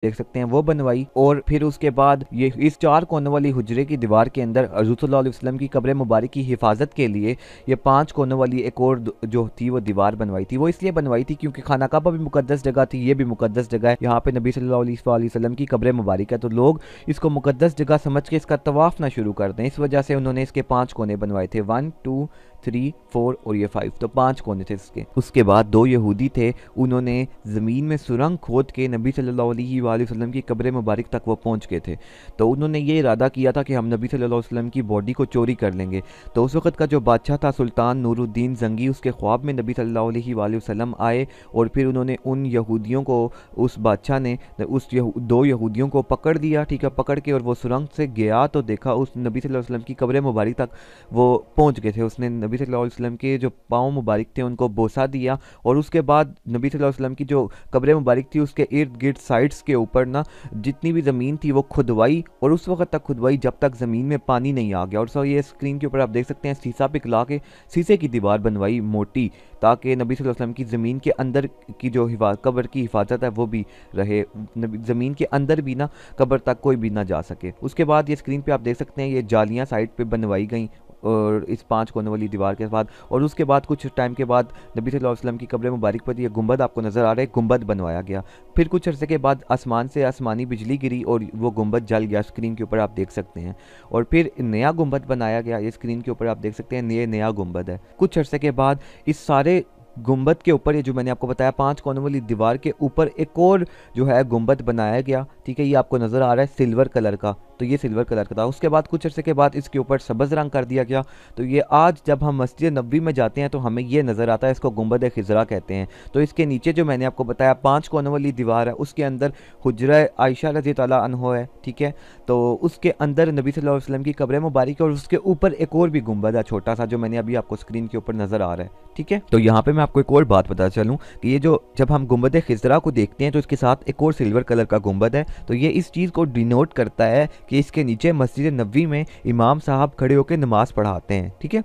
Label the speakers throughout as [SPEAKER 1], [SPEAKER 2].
[SPEAKER 1] देख सकते हैं वो बनवाई। और फिर उसके बाद ये इस 4 कोनों वाली हुजरे की दीवार के अंदर हज़रत सल्लल्लाहु अलैहि वसल्लम की कब्र मुबारक की हिफाजत के लिए ये 5 कोनों वाली एक और जो थी वो दीवार बनवाई थी। वो इसलिए बनवाई थी क्योंकि खाना काबा भी मुकद्दस जगह थी, ये भी मुकद्दस जगह है, यहाँ पे नबी सल्लल्लाहु अलैहि वसल्लम की कब्र मुबारक है, तो लोग इसको मुकद्दस जगह समझ के इसका तवाफ ना शुरू कर दें। इस वजह से उन्होंने इसके 5 कोने बनवाए थे, 1 2 3 4 और ये 5, तो 5 कोने थे इसके। उसके बाद 2 यहूदी थे, उन्होंने ज़मीन में सुरंग खोद के नबी सल्लल्लाहु अलैहि वसल्लम की कब्र मुबारक तक वो पहुंच गए थे। तो उन्होंने ये इरादा किया था कि हम नबी सल्लल्लाहु अलैहि वसल्लम की बॉडी को चोरी कर लेंगे। तो उस वक्त का जो बादशाह था सुल्तान नूरुद्दीन जंगी, उसके ख्वाब में नबी सल्लल्लाहु अलैहि वसल्लम आए और फिर उन्होंने उन यहूदियों को, उस बादशाह ने उस 2 यहूदियों को पकड़ दिया, ठीक है, पकड़ के और वो सुरंग से गया तो देखा उस नबी सल्लल्लाहु अलैहि वसल्लम की कब्र मुबारक तक वो पहुंच गए थे। उसने नबी सल्लल्लाहु अलैहि वसल्लम के जो पाँव मुबारक थे उनको बोसा दिया और उसके बाद नबी सल्लल्लाहु अलैहि वसल्लम की जो कब्र मुबारक थी उसके इर्द गिर्द साइड्स के ऊपर ना जितनी भी ज़मीन थी वो खुदवाई और उस वक्त तक खुदवाई जब तक ज़मीन में पानी नहीं आ गया। और सो ये स्क्रीन के ऊपर आप देख सकते हैं शीशा पिघला के शीशे की दीवार बनवाई मोटी, ताकि नबी सल्लल्लाहु अलैहि वसल्लम की ज़मीन के अंदर की जो कब्र की हिफाजत है वो भी रहे, ज़मीन के अंदर भी ना कब्र तक कोई भी ना जा सके। उसके बाद ये स्क्रीन पे आप देख सकते हैं ये जालियाँ साइड पे बनवाई गई और इस 5 कोने वाली दीवार के बाद। और उसके बाद कुछ टाइम के बाद नबी सल्लल्लाहु अलैहि वसल्लम की कब्र मुबारक पर ये गुंबद आपको नज़र आ रहा है, गुंबद बनवाया गया। फिर कुछ अरसे के बाद आसमान से आसमानी बिजली गिरी और वो गुंबद जल गया, स्क्रीन के ऊपर आप देख सकते हैं। और फिर नया गुंबद बनाया गया, ये स्क्रीन के ऊपर आप देख सकते हैं ये नया गुंबद है। कुछ अरसे के बाद इस सारे गुंबद के ऊपर, ये जो मैंने आपको बताया 5 कोनों वाली दीवार के ऊपर एक और जो है गुंबद बनाया गया, ठीक है, ये आपको नज़र आ रहा है सिल्वर कलर का, तो ये सिल्वर कलर का था। उसके बाद कुछ अर्से के बाद इसके ऊपर सब्ज़ रंग कर दिया गया, तो ये आज जब हम मस्जिद नबवी में जाते हैं तो हमें ये नज़र आता है, इसको गुंबद खिज़रा कहते हैं। तो इसके नीचे जो मैंने आपको बताया 5 कोनों वाली दीवार है, उसके अंदर हुजरा आयशा रज़ी तआला अन्हा है, ठीक है, तो उसके अंदर नबी सल्लल्लाहु अलैहि वसल्लम की कब्र मुबारक है और उसके ऊपर एक और भी गुंबद है छोटा सा, जो मैंने अभी आपको स्क्रीन के ऊपर नज़र आ रहा है, ठीक है। तो यहाँ पे मैं आपको एक और बात बता चलूँ कि ये जो जब हम गुंबद खिज़रा को देखते हैं तो इसके साथ एक और सिल्वर कलर का गुंबद है, तो ये इस चीज़ को डिनोट करता है कि इसके नीचे मस्जिद नबवी में इमाम साहब खड़े होकर नमाज पढ़ाते हैं, ठीक है।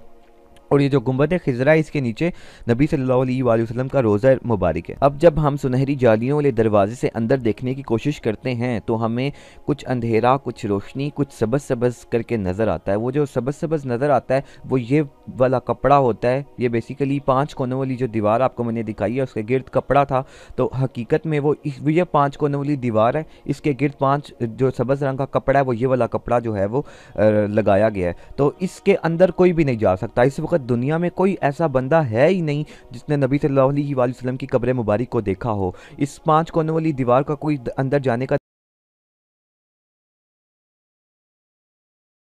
[SPEAKER 1] और ये जो गुंबद खिज़रा है इसके नीचे नबी सल्लल्लाहु अलैहि वसल्लम का रोज़ा मुबारक है। अब जब हम सुनहरी जालियों वाले दरवाजे से अंदर देखने की कोशिश करते हैं तो हमें कुछ अंधेरा, कुछ रोशनी, कुछ सबज सबज करके नज़र आता है। वो जो सबज सबज नज़र आता है वो ये वाला कपड़ा होता है, ये बेसिकली 5 कोनों वाली जो दीवार आपको मैंने दिखाई है उसके गिर्द कपड़ा था, तो हकीकत में वो ये 5 कोनों वाली दीवार है, इसके गिर्द 5 जो सबज रंग का कपड़ा है वो ये वाला कपड़ा जो है वो लगाया गया है। तो इसके अंदर कोई भी नहीं जा सकता। इस वक्त दुनिया में कोई ऐसा बंदा है ही नहीं जिसने नबी सल्लल्लाहु अलैहि वसल्लम की कब्र मुबारक को देखा हो। इस 5 कोनों वाली दीवार का कोई अंदर जाने का